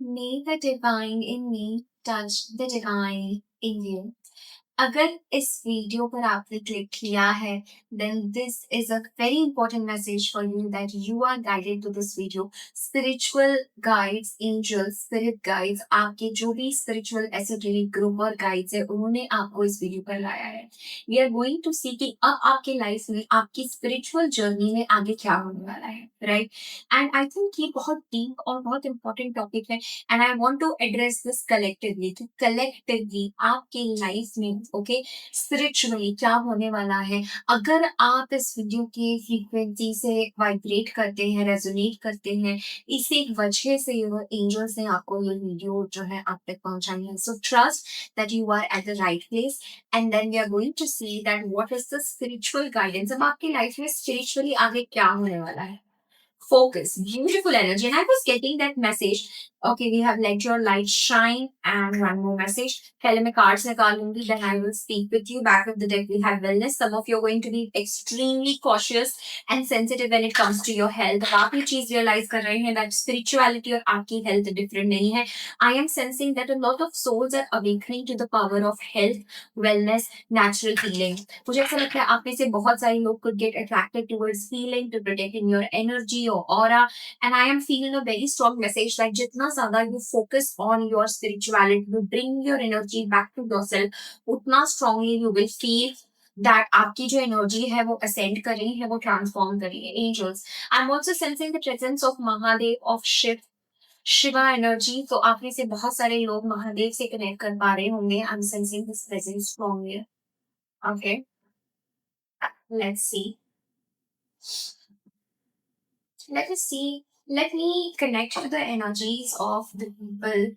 May the divine in me touch the divine in you. अगर इस video पर आपने क्लिक किया है, then this is a very important message for you that you are guided to this video. Spiritual guides, angels, spirit guides, आपके जो भी spiritual esoteric group और guides है, उन्होंने आपको इस वीडियो पर लाया है. We are going to see कि अब आपके लाइफ में आपकी spiritual journey में आगे क्या होने वाला है, right? And I think ये बहुत deep और बहुत important topic है. And I want to address this collectively. तो collectively आपके लाइफ में ओके स्पिरिचुअली क्या होने वाला है अगर आप इस वीडियो के फ्रीक्वेंसी से वाइब्रेट करते हैं रेजोनेट करते हैं इसी वजह से ये एंजल्स ने आपको ये वीडियो जो है आप तक पहुंचाई है so trust that you are at the right place and then we are going to see that what is the spiritual guidance अब आपकी लाइफ में स्पिरिचुअली आगे क्या होने वाला है focus, beautiful energy. And I was getting that message. Okay, we have let your light shine. And one more message. पहले मैं cards निकालूंगी, then I will speak with you. Back of the deck, we have wellness. Some of you are going to be extremely cautious and sensitive when it comes to your health. अब आप ये चीज realize कर रहे हैं that spirituality और आपकी health different नहीं है. I am sensing that a lot of souls are awakening to the power of health, wellness, natural healing. मुझे ऐसा लगता है आप में से बहुत सारे लोग could get attracted towards healing to protecting your energy, your aura, and I am feeling a very strong message that जितना ज़्यादा you focus on your spirituality, you bring your energy back to yourself, उतना strongly you will feel that आपकी जो energy है वो ascend कर रही है वो ट्रांसफॉर्म कर रही है angels I am also sensing the presence of Mahadev of Shiv Shiva energy तो आप में से बहुत सारे लोग महादेव से कनेक्ट कर पा रहे होंगे आई am sensing this presence strongly okay let's see let us see, let me connect to the energies of the people,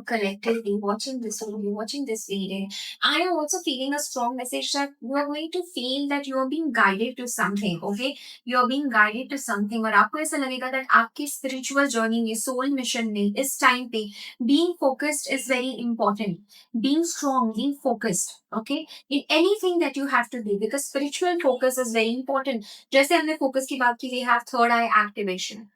collectively watching this movie, watching this video. I am also feeling a strong message that you are going to feel that you are being guided to something, okay? You are being guided to something और आपको ऐसा लगेगा that आपकी spiritual journey में, soul mission में, इस time पे, being focused is very important. Being strong, being focused, okay? In anything that you have to do because spiritual focus is very important. जैसे हमने फोकस की बात की we have third eye activation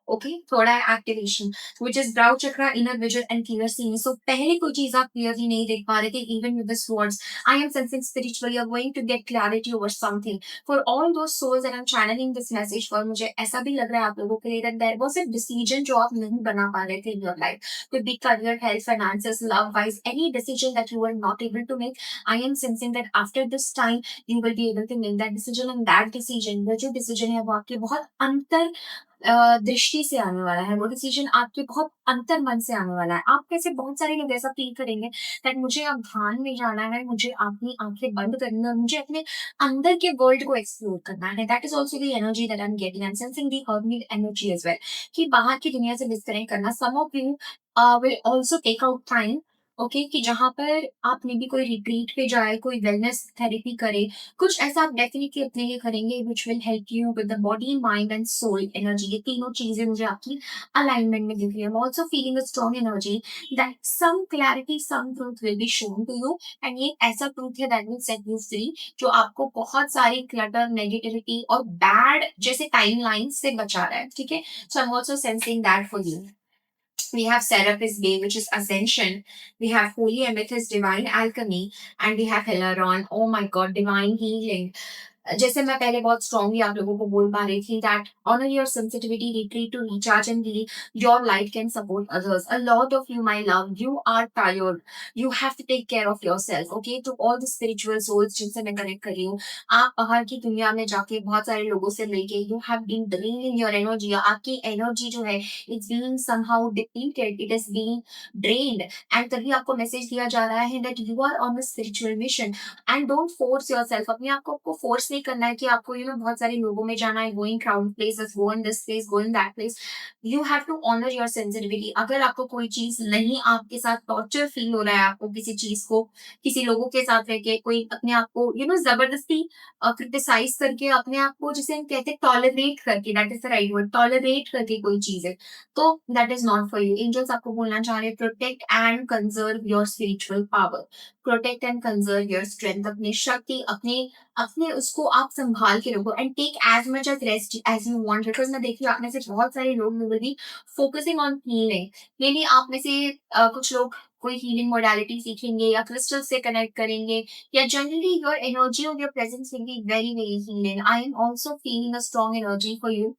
okay third eye activation which is brow chakra inner vision and clear seeing so पहले कोई चीज आप clearly नहीं देख पा रहे थे even with this words I am sensing spiritually you are going to get clarity over something for all those souls and I am channelling this message for मुझे ऐसा भी लग रहा है आप लोगों के लिए that there was a decision जो आप नहीं बना पा रहे थे in your life could be career health finances love wise any decision that you were not able to make I am sensing that after this time you will be able to make that decision and that decision वो जो decision है वो आपके बहुत अंतर दृष्टि से आने वाला है वो डिसीजन आपके बहुत अंतर मन से आने वाला है आप कैसे बहुत सारे लोग ऐसा फील करेंगे दैट मुझे अब ध्यान में जाना है मुझे अपनी आंखें बंद करनी है और मुझे अपने अंदर के वर्ल्ड को एक्सप्लोर करना है that is also the energy that I am getting I am sensing the hermit energy as well कि बाहर की दुनिया से डिस्कनेक्ट करना some of you will also take out time okay कि जहाँ पर आप मे बी कोई रिट्रीट पे जाए कोई वेलनेस थेरेपी करे कुछ ऐसा आप डेफिनेटली अपने लिए करेंगे which will help you with the body mind and soul energy ये तीनों चीजें मुझे आपकी अलाइनमेंट में दिख रही है also feeling a strong energy that some clarity some truth will be shown to you and ये ऐसा ट्रूथ है that will set you free जो आपको बहुत सारी क्लटर नेगेटिविटी और बैड जैसे टाइम से बचा रहा है ठीक है so I am also sensing that for you we have Serapis Bay, which is Ascension. We have Holy Amethyst, Divine Alchemy, and we have Hilaron. Oh my God, Divine Healing. जैसे मैं पहले बहुत स्ट्रांगली आप लोगों को बोल पा रही थी that honour your sensitivity retreat to recharge and heal your light can support others a lot of you my love you are tired you have to take care of yourself okay to all the spiritual souls जिनसे मैं connect कर रही हूँ आप बाहर की दुनिया में जाके बहुत सारे लोगों से मिलके you have been drain in your energy आपकी एनर्जी जो है it's being somehow depleted it is being drained and तभी आपको मैसेज दिया जा रहा है that you are on the spiritual mission and don't force yourself अपने आप को फोर्स नहीं करना है कि आपको बहुत सारे लोगों में जाना है going crowd places go in this place go in that place you have to honour your sensitivity अगर आपको कोई चीज नहीं आपके साथ टॉर्चर फील हो रहा है आपको किसी चीज को किसी लोगों के साथ रह के कोई अपने आप को जबरदस्ती क्रिटिसाइज करके अपने आप को जिसे हम कहते हैं टॉलरेट करके that is the right word tolerate करके कोई चीज है तो that is not for you angels आपको बोलना चाह रहे हैं protect and conserve your spiritual power protect and conserve your strength अपनी शक्ति अपने अपने उसको आप संभाल के रखो and take as much as rest as you want, because मैं देखी हूँ आप में से बहुत सारे लोग will be focusing on healing. May be आप में से कुछ लोग कोई हीलिंग मोडालिटी सीखेंगे या क्रिस्टल से कनेक्ट करेंगे, या जनरली योर एनर्जी और your presence will be very very healing. I am also feeling a strong energy for you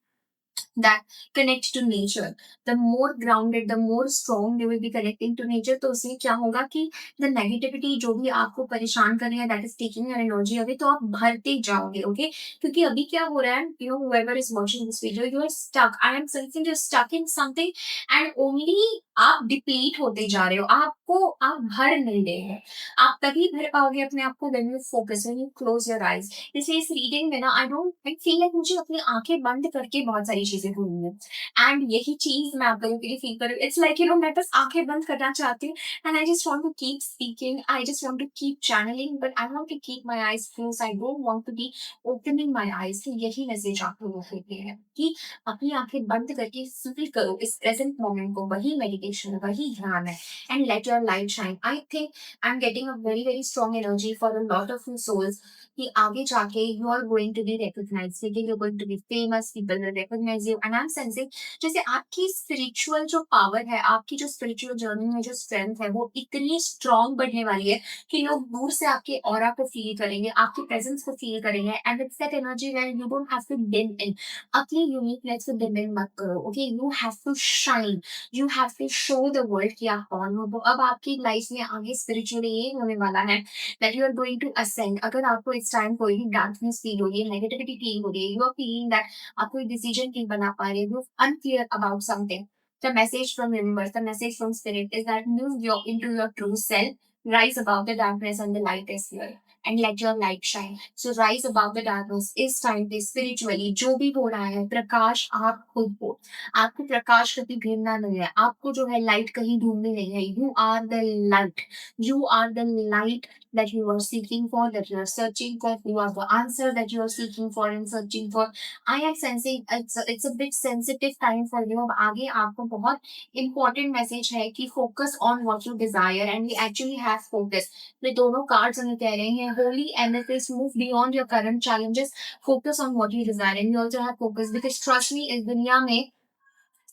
that connect to nature. The more grounded, the more strong you will be connecting to nature. तो उससे क्या होगा कि the negativity जो भी आपको परेशान कर रही है, that is taking your energy away, तो आप भरते जाओगे, okay? क्योंकि अभी क्या हो रहा है, you know, whoever is watching this video, you are stuck. I am sensing you're stuck in something and only आप डिप्लीट होते जा रहे हो, आपको आप भर नहीं रहे हैं। आप तभी भर पाओगे अपने आप को when you focus, when you close your eyes. इसलिए इस रीडिंग में ना आई फील लाइक मुझे अपनी आंखें बंद करके बहुत सारी चीजें हुई हैं एंड यही चीज मैं आप लोगों के लिए फील करूँ। इट्स लाइक यू नो मैं बस आंखें बंद करना चाहती हूँ and I just want to keep speaking, I just want to keep channelling, but I want to keep my eyes close, I don't want to be opening my eyes. तो यही message आप लोगों के लिए है कि अपनी आंखें बंद करके फील करो इस प्रेजेंट मोमेंट को, वही मेडिटेशन है, वही ध्यान है and let your light shine. I think I am getting a very very strong energy for a lot of you souls कि आगे जाके you are going to be recognised, you are going to be famous, people will recognise you and I am sensing जैसे आपकी spiritual जो power है, आपकी जो spiritual journey में जो स्ट्रेंथ है वो इतनी स्ट्रांग बढ़ने वाली है कि लोग दूर से आपके ऑरा को फील करेंगे, आपकी प्रेजेंस को फील करेंगे and it's that energy where you don't have to dim in. अपनी यूनिकनेस को डिम इन मत करो, okay? You have to shine, you have to show the world कि आप कौन हो। तो अब आपकी लाइफ में आगे स्पिरिचुअली ये होने वाला है that you are going to ascend। अगर आपको इस टाइम कोई भी डार्कनेस फील हो रही है, नेगेटिविटी फील हो रही है, यू आर फीलिंग दैट आप कोई डिसीजन नहीं बना पा रहे, you unclear about something, the message from universe, the message from spirit is that move into your true self, rise above the darkness and the light is here and let your light shine. So rise above the darkness इस time पे spiritually जो भी हो रहा है, प्रकाश आप खुद हो। आपको प्रकाश कभी गिरना नहीं है, आपको जो है लाइट कहीं ढूंढनी नहीं है। You are the light, you are the light that you are seeking for, that you are searching for. You are the answer that you are seeking for and searching for. I am sensing it's a bit sensitive time for you। अब आगे आपको बहुत important message है कि focus on what you desire and we actually have focus। ये दोनों cards हमें कह रहे हैं holy amethyst, move beyond your current challenges, focus on what you desire and you also have focus because trust me इस दुनिया में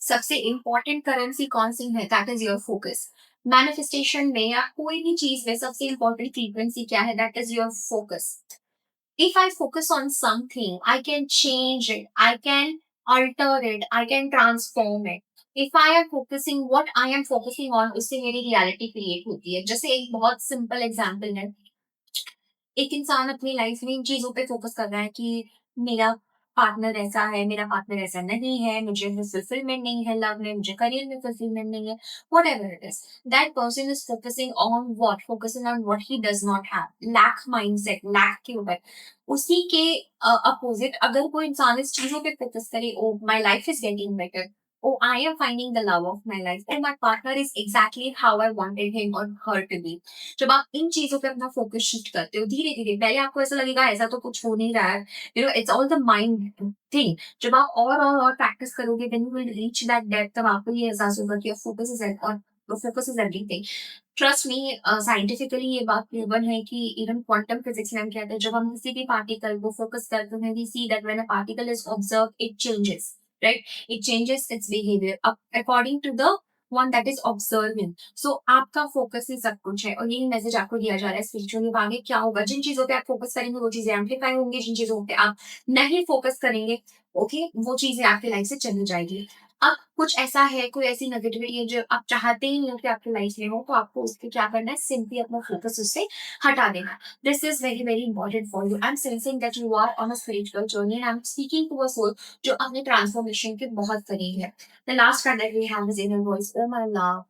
सबसे इम्पोर्टेंट करेंसी कौन सी है? That is your focus. Manifestation में या कोई भी चीज में सबसे इम्पोर्टेंट फ्रीक्वेंसी क्या है? That is your focus. If I focus on something, I can change it, I can alter it, I can transform it. If I am focusing what I am focusing on, उससे मेरी reality create होती है। जैसे एक बहुत simple example है, एक इंसान अपनी लाइफ में इन चीजों पे फोकस कर रहा है कि मेरा पार्टनर ऐसा है, मेरा पार्टनर ऐसा नहीं है, मुझे फुलफिलमेंट नहीं है लव में, मुझे करियर में फुलफिलमेंट नहीं है, whatever it is, that person is focusing on what? Focusing on what he does not have, lack mindset, lack के ऊपर। उसी के अपोजिट अगर कोई इंसान इस चीजों पे फोकस करे, oh my life is getting better, oh I am finding the love of my life, oh my partner is exactly how I wanted him or her to be। जब आप इन चीजों पे अपना फोकस शिफ्ट करते हो धीरे धीरे, पहले आपको ऐसा लगेगा ऐसा तो कुछ हो नहीं रहा है, you know it's all the mind thing. जब आप और प्रैक्टिस करोगे then you will reach that depth, तब आपको ये एहसास होगा कि फोकस इज और focus is everything. Trust me, scientifically ये बात प्रूवन है कि इवन क्वांटम फिजिक्स में हम कहते हैं जब हम किसी भी पार्टिकल को फोकस करते हैं we see that when a particle is observe it changes, right? It changes its behaviour according to the one that is observing. So आपका फोकस ही सब कुछ है और यही मैसेज आपको दिया जा रहा है स्पिरिचुअली। आगे क्या होगा, जिन चीजों पे आप फोकस करेंगे वो चीजें एम्पलीफाई होंगी, जिन चीजों पे आप नहीं फोकस करेंगे ओके वो चीजें आपकी लाइफ से चली जाएगी। अब कुछ ऐसा है, कोई ऐसी नेगेटिविटी है जो आप चाहते ही नहीं हो कि आपकी लाइफ में हो, तो आपको उसके क्या करना है, सिंपली अपना फोकस उससे हटा देना। This is very very important for you. I am sensing that you are on a spiritual journey and I am speaking to a soul जो अपने ट्रांसफॉर्मेशन के बहुत करीब है। The last card that we have is inner voice, oh my love,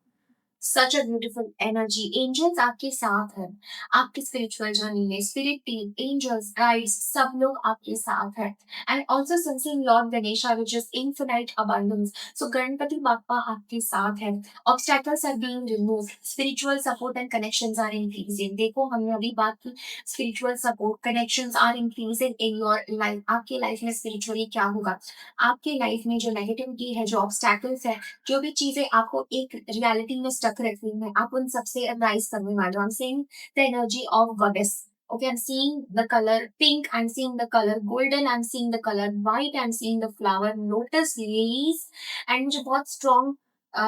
such a beautiful energy. Angels आपके साथ हैं, आपकी स्पिरिचुअल जर्नी में स्पिरिट टीम, एंजल्स, गाइड्स सब लोग आपके साथ हैं। And also sensing lord Ganesha which is infinite abundance, so Ganpati Bappa आपके साथ हैं। Obstacles are being removed, spiritual support and connections are increasing. देखो हमने अभी बात की, spiritual support connections are increasing in your life. आपकी लाइफ में स्पिरिचुअली क्या होगा, आपकी लाइफ में जो नेगेटिविटी है, जो ऑब्स्टैकल्स है, जो भी चीजें आपको एक रियलिटी में स्टक रखती हैं, आप उन सबसे राइज करने वाले हो। I am saying the energy of goddess Okay, I'm seeing the color pink, I'm seeing the color golden, I'm seeing the color white, I'm seeing the flower lotus lilies, and मुझे बहुत strong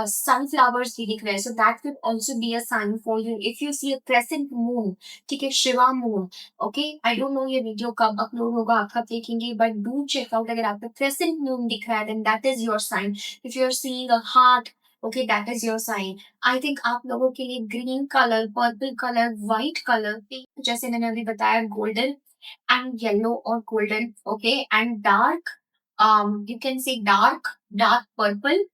sunflowers भी दिख रहे हैं. So that could also be a sign for you. If you see a crescent moon, ठीक है, Shiva moon, okay, I don't know ये video कब अपलोड होगा, आप कब देखेंगे, but do check out. अगर आपको crescent moon दिख रहा है, then that is your sign. If you're seeing a heart, okay, that is your sign. I think आप लोगों के लिए green colour, purple colour, white colour, pink, जैसे मैंने अभी बताया, गोल्डन एंड येलो और golden, okay, and dark, you can say dark dark purple,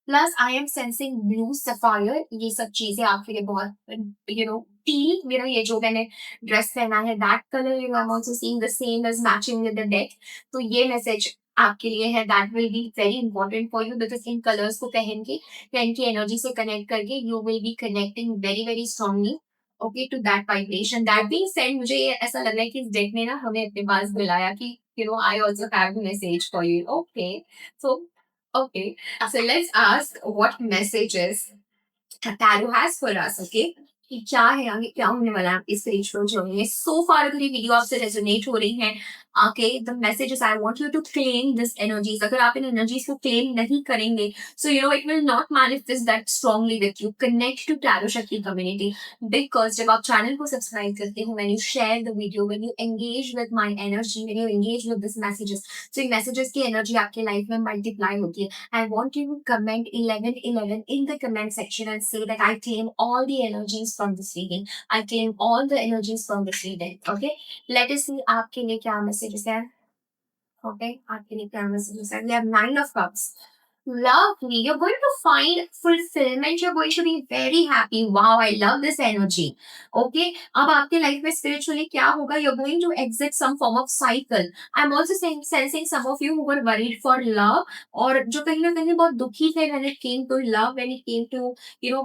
plus I am sensing blue sapphire. ये सब चीजें आपके लिए बहुत, टील, ये जो मैंने ड्रेस पहना है, that colour, I am also seeing the same is matching with the deck. तो ये मैसेज आपके लिए है, that will be very important for you, because इन कलर्स को पहन के या इनकी एनर्जी से कनेक्ट करके you will be connecting very very strongly, okay, to that vibration. That being said, मुझे ये ऐसा लग रहा है कि इस डेक ने ना हमें अपने पास बुलाया कि I also have a message for you. Okay, so okay, so let's ask what messages Tarot has for us, okay? कि क्या है आगे, क्या होने वाला है आपकी स्पिरिचुअल जर्नी में. सो फार अगर ये वीडियो आपसे रेजोनेट हो रही है, okay, the messages, I want you to claim this energies. अगर आप इन एनर्जीज को क्लेम नहीं करेंगे, so it will not manifest that strongly with you. Connect to tarot Shakti community, because जब आप चैनल को सब्सक्राइब करते हो, when you share the video, when you engage with my energy, when you engage with this messages, so इन messages की energy आपके life में multiply होती है. I want you to comment 1111 in the comment section and say that I claim all the energies from this reading. I claim all the energies from this reading. Okay. Let us see आपके लिए क्या messages है. Okay. आपके लिए क्या messages है. We have 9 of cups. Lovely. You're going to find fulfillment. You're going to be very happy. Wow, I love this energy. Okay. अब आपके लाइफ में spiritually क्या होगा? You're going to exit some form of cycle. I'm also sensing some of you who were worried for love, और जो कहीं ना कहीं बहुत दुखी थे when it came to love, when it came to,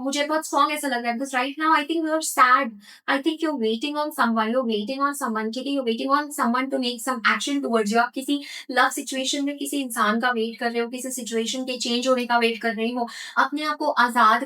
मुझे बहुत strong ऐसा लग रहा है, because right now I think you're sad. I think you're waiting on someone. You're waiting on someone के लिए, you're waiting on someone to make some action towards you. आप किसी लव सिचुएशन में किसी इंसान का वेट कर रहे हो, किसी सिचुएशन के चेंज होने का वेट कर रहे हो, अपने आप को आजाद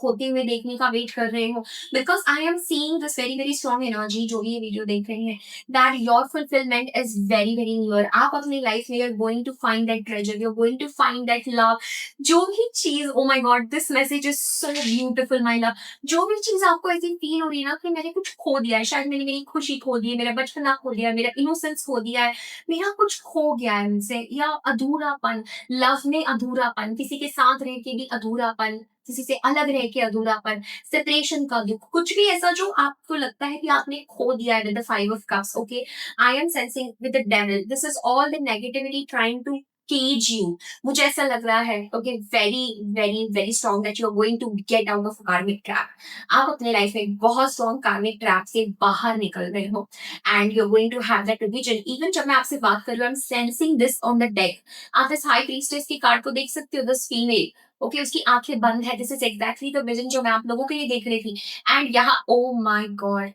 होते हुए देखने का वेट कर रहे हो, because I am seeing this very very strong energy. जो भी ये वीडियो देख रहे हैं, that your fulfilment is very very near. आप अपनी लाइफ में you're going to find that treasure, you're going to find that love. जो भी चीज, oh my God, this message is so beautiful my love. जो भी चीज आपको ऐसी फील हो रही है ना कि मैंने कुछ खो दिया है, शायद मैंने मेरी खुशी खो दी है, मेरा बचपना खो दिया है, मेरा इनोसेंस खो दिया है, मेरा कुछ खो गया है उनसे, या अधूरापन, लव में अधूरापन, किसी के साथ रह के भी अधूरापन, किसी से अलग रह के अधूरापन, सेपरेशन का दुख, कुछ भी ऐसा जो आपको लगता है कि आपने खो दिया है. With the 5 of cups, okay, I am sensing with the devil, this is all the negativity trying to cage you. मुझे ऐसा लग रहा है, okay, very very very strong, that you are going to get out of karmic trap. आप अपने life में बहुत strong कार्मिक ट्रैप से बाहर निकल रहे हो, and you're going to have that vision. Even जब मैं आपसे बात कर रही हूँ, I'm sensing this on the deck. आप इस हाई प्रीस्टेस की कार्ड को देख सकते हो, दिस फीमेल, ओके, उसकी आंखें बंद है. This is exactly the vision जो मैं आप लोगों के लिए देख रही थी. एंड यहाँ, oh my God,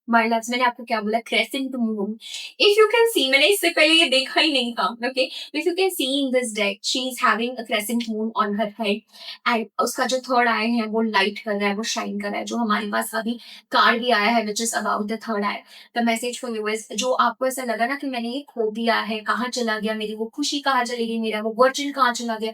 my loves, मैंने आपको क्या बोला, crescent moon. If you can see, मैंने इससे पहले ये देखा ही नहीं था, okay. If you can see in this deck, she is having a crescent moon on her head, and उसका जो थर्ड आई है वो लाइट कर रहा है, वो शाइन कर रहा है. जो हमारे पास अभी कार्ड भी आया है which is about the third I. The message for you is, जो आपको ऐसा लगा ना कि मैंने ये खो दिया है, कहाँ चला गया, मेरी वो खुशी कहाँ चली गई, मेरा वो वर्जिन कहाँ चला गया,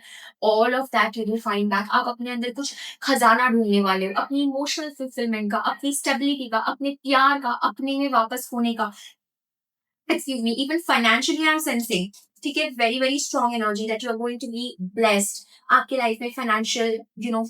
all of that you will find back. आप अपने अंदर कुछ खजाना ढूंढने वाले हो, अपनी इमोशनल फुलफिलमेंट का, अपनी स्टेबिलिटी का, अपने प्यार का, अपने में वापस होने का. Excuse me, even financially I am sensing, ठीक है, very very strong energy that you are going to be blessed. आपके लाइफ में financial,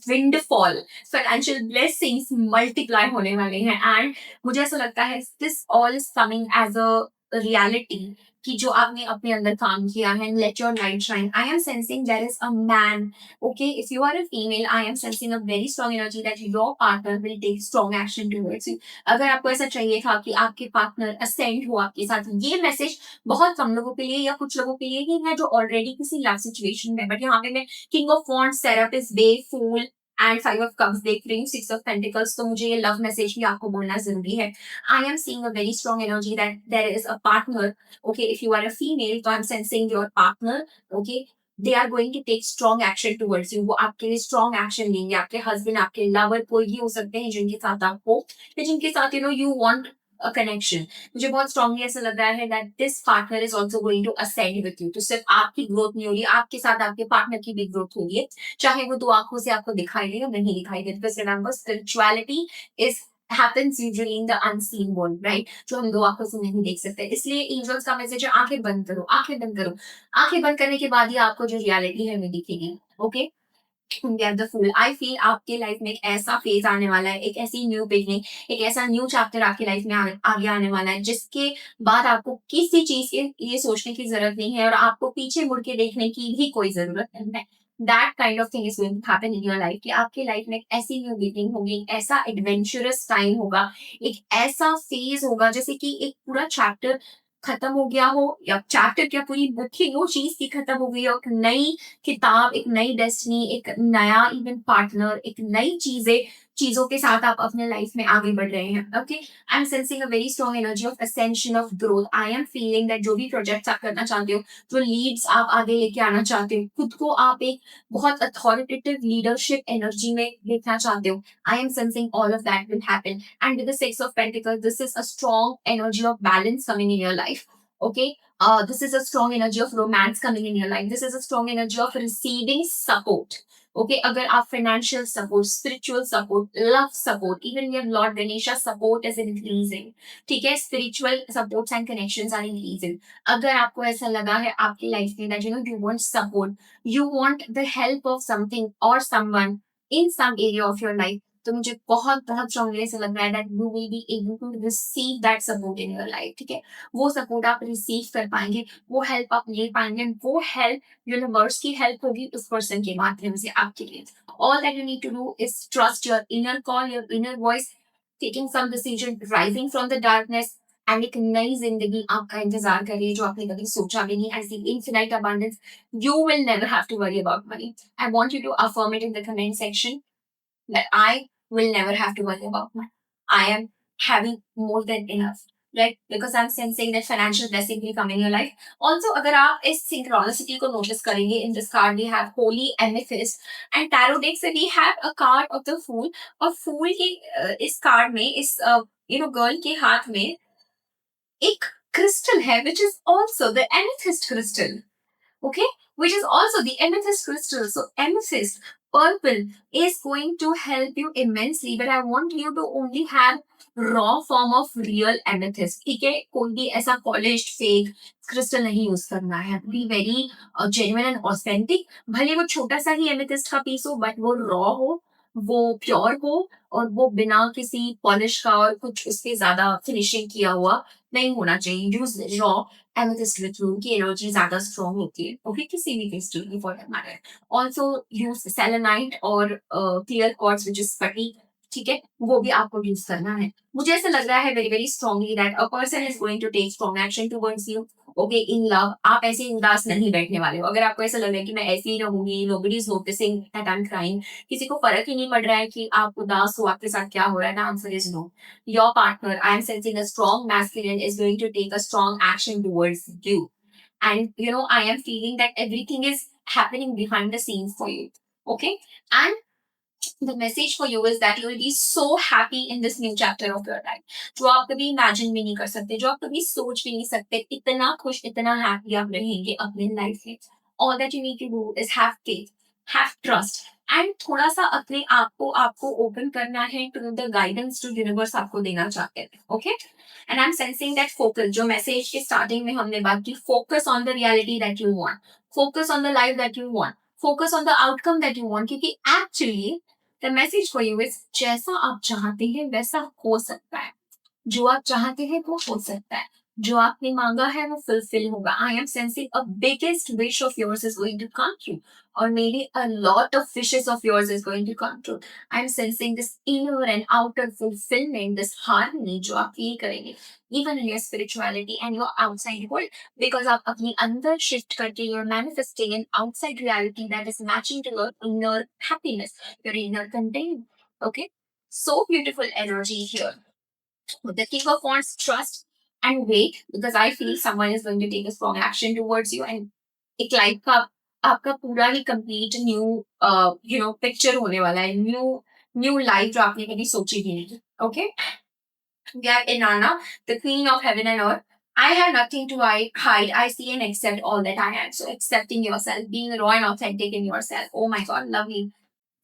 windfall, financial blessings multiply होने वाले हैं. एंड मुझे ऐसा लगता है this all is coming as a reality, कि जो आपने अपने अंदर काम किया है. Let your light shine. I am sensing there is a man, okay, if you are a female, I am sensing a very strong energy that your partner will take strong action towards you. अगर आपको ऐसा चाहिए था कि आपके partner ascend हो आपके साथ, ये मैसेज बहुत कम लोगों के लिए या कुछ लोगों के लिए ही है जो ऑलरेडी किसी लव सिचुएशन में. बट यहाँ पे मैं किंग ऑफ वॉन्ड्स, सेरापिस्ट, बे, फूल एंड 5 of cups देख रही हूँ, 6 of pentacles. तो मुझे ये लव मैसेज भी आपको बोलना जरूरी है. I am seeing a very strong energy that there is a partner, okay. If you are a female, तो I am sensing your partner, okay, they are going to take strong action towards you. वो आपके लिए strong action लेंगे. आपके husband, आपके lover, कोई भी हो सकते हैं जिनके साथ आप हो, या जिनके साथ यू वांट कनेक्शन, मुझे बहुत स्ट्रांगली ऐसा लग रहा है that this partner is also going to ascend with you. तो सिर्फ आपकी ग्रोथ नहीं हो रही, आपके साथ आपके पार्टनर की भी ग्रोथ हो रही है, चाहे वो दो आंखों से आपको दिखाई दे या नहीं दिखाई दे। Because remember, spirituality is happens usually in the unseen world, right? जो हम दो आंखों से नहीं देख सकते। इसलिए एंजल्स का मैसेज है, आंखें बंद करो, आंखें बंद करो। आंखें बंद करने के बाद ही आपको जो रियलिटी है वो दिखेगी। Okay, get the fool. I feel आपके लाइफ में एक ऐसा फेज आने वाला है, एक ऐसी न्यू बिगनिंग, एक ऐसा न्यू चैप्टर आपकी लाइफ में आगे आने वाला है, जिसके बाद आपको किसी चीज के ये सोचने की जरूरत नहीं है और आपको पीछे मुड़ के देखने की भी कोई जरूरत नहीं है। That kind of thing is going to happen in your life कि आपकी लाइफ में एक ऐसी न्यू बिगनिंग होगी, एक ऐसा एडवेंचरस टाइम होगा, एक ऐसा फेज होगा जैसे कि एक पूरा चैप्टर खत्म हो गया हो, या चैप्टर क्या, पूरी बुक ही वो चीज की खत्म हो गई हो, एक नई किताब, एक नई डेस्टिनी, एक नया इवन पार्टनर, एक नई चीजों के साथ आप अपने लाइफ में आगे बढ़ रहे हैं। Okay, I am sensing a very strong energy of ascension of growth. I am feeling that जो भी प्रोजेक्ट्स आप करना चाहते हो, जो लीड्स आप आगे लेके आना चाहते हो, खुद को आप एक बहुत अथॉरिटेटिव लीडरशिप एनर्जी में देखना चाहते हो, आई am sensing all of that will happen. And with the six of pentacles, this is a strong energy of balance coming in your life. Okay, this is a strong energy of romance coming in your life. This is a strong energy of receiving support. Okay, अगर आप financial support, spiritual support, love support, even your Lord Ganesha support is increasing. ठीक है, spiritual supports and connections are increasing. अगर आपको ऐसा लगा है आपकी लाइफ में that you want support, you want the help of something or someone in some area of your life, तो मुझे बहुत बहुत स्ट्रांगली ऐसा लग रहा है that you will be able to receive that support in your life. ठीक है, वो सपोर्ट आप रिसीव कर पाएंगे, वो हेल्प आप ले पाएंगे, वो हेल्प यूनिवर्स की हेल्प होगी उस पर्सन के माध्यम से आपके लिए। All that you need to do is trust your inner call, your inner voice, taking some decision, rising from the darkness, and एक नई जिंदगी आपका इंतजार कर रही है जो आपने कभी सोचा भी नहीं। As the infinite abundance, you will never have to worry about money. I want you to affirm it in the comment section that I will never have to worry about money. I am having more than enough. Right? Because I'm sensing that financial blessing will come in your life. Also, अगर आप इस synchronicity को notice करेंगे, in this card we have holy amethyst and tarot deck से we have a card of the fool. और fool की इस card में इस girl के हाथ में एक crystal है, which is also the amethyst crystal. Okay, which is also the amethyst crystal. So amethyst purple is going to help you immensely, but I want you to only have raw form of real amethyst. ठीक है, कोई भी ऐसा polished fake crystal नहीं use करना है, be very genuine and authentic. भले वो छोटा सा ही amethyst का पीस हो, but वो raw हो, वो प्योर हो, और वो बिना किसी पॉलिश का और कुछ उसके ज्यादा फिनिशिंग किया हुआ नहीं होना चाहिए। यूज रॉ amethyst crystal की एनर्जी ज्यादा स्ट्रॉन्ग होती है। ओके, किसी भी क्रिस्टल की for that matter. Also use selenite और क्लियर क्वार्ट्ज विच इज स्पटी। ठीक है, वो भी आपको यूज करना है। मुझे ऐसा लग रहा है very very strongly that a person is going to take strong action towards you. Okay, in love आप ऐसे उदास नहीं बैठने वाले हो। अगर आपको ऐसा लग रहा है कि मैं ऐसे ही रहूंगी, nobody is noticing that I am crying, किसी को फर्क ही नहीं पड़ रहा है कि आप उदास हो, आपके साथ क्या हो रहा है, the answer is no. Your partner, I am sensing a strong masculine is going to take a strong action towards you. And I am feeling that everything is happening behind the scenes for you. Okay? And the message for you is that you will be so happy in this new chapter of your life, जो आप कभी imagine भी नहीं कर सकते, जो आप कभी सोच भी नहीं सकते, इतना खुश, इतना happy आप रहेंगे अपने life में। All that you need to do is have faith, have trust, and थोड़ा सा अपने आपको open करना है to the guidance जो universe आपको देना चाहते हैं। Okay? And I'm sensing that focus, जो message के starting में हमने बात की, focus on the reality that you want, focus on the life that you want, focus on the outcome that you want, क्योंकि actually the message for you is जैसा आप चाहते हैं वैसा हो सकता है, जो आप चाहते हैं वो हो सकता है, जो आपने मांगा है वो फुलफिल होगा। I am sensing a biggest wish of yours is going to come true, और मेरी a lot of wishes of yours is going to come true. I am sensing this inner and outer fulfilment, this harmony जो आप feel करेंगे even in your spirituality and your outside world, because आप अपने अंदर shift करके you're manifesting an outside reality that is matching to your inner happiness, your inner content. Okay, so beautiful energy here. With the King of Wands, trust and wait, because I feel someone is going to take a strong action towards you, and एक life का आपका पूरा ही complete new picture होने वाला है, new new life जो आपने कभी सोची भी नहीं। Okay, We have Inanna, the queen of heaven and earth. I have nothing to hide. I see and accept all that I am. So accepting yourself, being raw and authentic in yourself. Oh my God, lovely.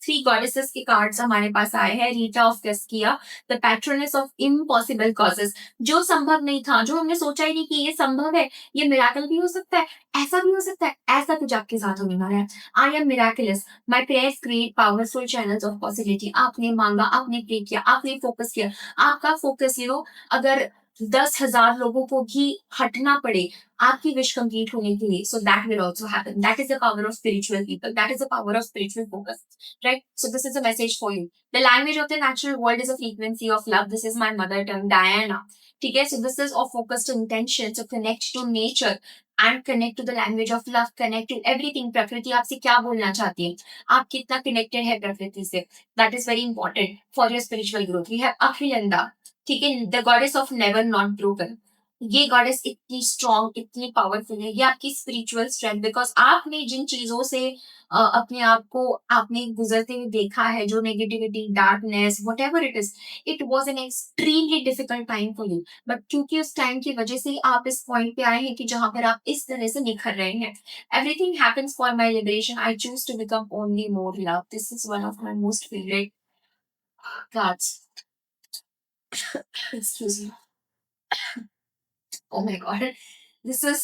Three goddesses के cards हमारे पास आए हैं. Rita of Cascia, the patroness of impossible causes. जो संभव नहीं था, जो हमने सोचा ही नहीं कि ये संभव है, ये मिराकल भी हो सकता है, ऐसा भी हो सकता है, ऐसा कुछ आपके साथ होने वाला है. I M miraculous. My prayers create powerful channels of possibility. आपने मांगा, आपने प्रे किया, आपने फोकस किया. आपका फोकस अगर 10,000 लोगों को भी हटना पड़े आपकी विश कंप्लीट होने के लिए, so that will also happen. That is the power of spiritual people. That is the power of spiritual focus. Right? So this is a message for you. The language of the natural world is a frequency of love. This is my mother tongue, Diana. ठीक है? So this is a focused intention to connect to nature and connect to the language of love, connect to everything. प्रकृति आपसे क्या बोलना चाहती है? आप कितना connected है प्रकृति से? That is very important for your spiritual growth. We have Akhilanda. ठीक है? The goddess of never not broken. ये गॉडेस इतनी स्ट्रॉन्ग, इतनी पावरफुल है. ये आपकी स्पिरिचुअल स्ट्रेंथ, बिकॉज आपने जिन चीजों से अपने आप को आपने गुजरते हुए देखा है, जो negativity, darkness, what ever it is, it was an extremely difficult time for you. But क्योंकि उस टाइम की वजह से ही आप इस पॉइंट पे आए हैं कि जहां पर आप इस तरह से निखर रहे हैं. Everything happens for my liberation. I choose to become only more love. This is one of my most favourite cards. Excuse me. Oh my god. This is,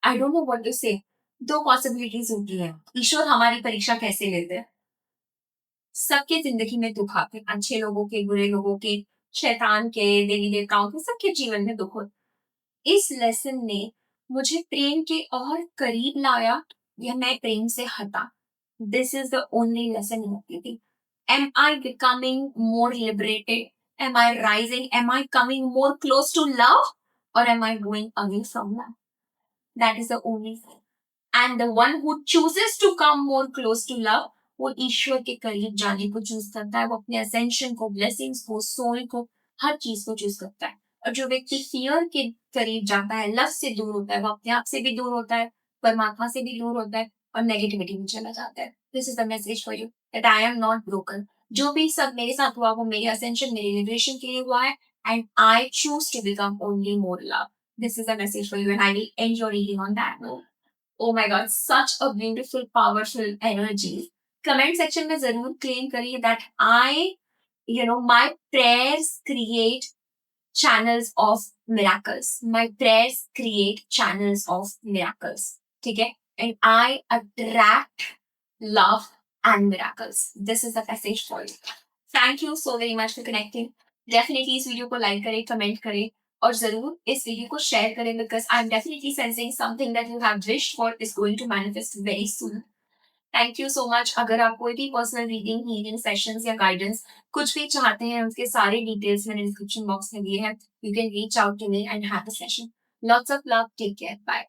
I don't know what to say. दो possibilities होती है. ईश्वर हमारी परीक्षा कैसे लेते हैं? सबके जिंदगी में दुख आते हैं, अच्छे लोगों के, बुरे लोगों के, शैतान के, देवी देवताओं के, सबके जीवन में दुख होते. इस लेसन ने मुझे प्रेम के और करीब लाया या मैं प्रेम से हटा. This is the only lesson in everything. Am I becoming more liberated? Am I rising? Am I coming more close to love, or am I going away from love? That is the only thing. And the one who chooses to come more close to love, वो ईश्वर के करीब जाने को choose करता है. वो अपने ascension को, ब्लेसिंग्स को, सोल को, हर चीज को चूज करता है. और जो व्यक्ति फियर के करीब जाता है, लव से दूर होता है, वो अपने आप से भी दूर होता है, परमात्मा से भी दूर होता है, और नेगेटिविटी में चला जाता है. This is the message for you, that I am not broken. जो भी सब मेरे साथ हुआ वो मेरे असेंशन, मेरे लिबरेशन के लिए हुआ है. And I choose to become only more love. This is a message for you, and I will end your reading on that note. Oh my God, such a beautiful, powerful energy. Comment section में जरूर claim करिए that my prayers create channels of miracles. My prayers create channels of miracles. ठीक है? And I attract love and miracles. This is the message for you. Thank you so very much for connecting. Definitely इस video को like करें, comment करें, और जरूर इस video को शेयर करें, because I am definitely sensing something that you have wished for is going to manifest very soon. Thank you so much. अगर आप कोई भी पर्सनल रीडिंग, हीलिंग सेशंस या गाइडेंस कुछ भी चाहते हैं, उसके सारे डिटेल्स मैंने डिस्क्रिप्शन बॉक्स में दिए हैं. You can reach out to me and have a session. Lots of love. Take care. Bye.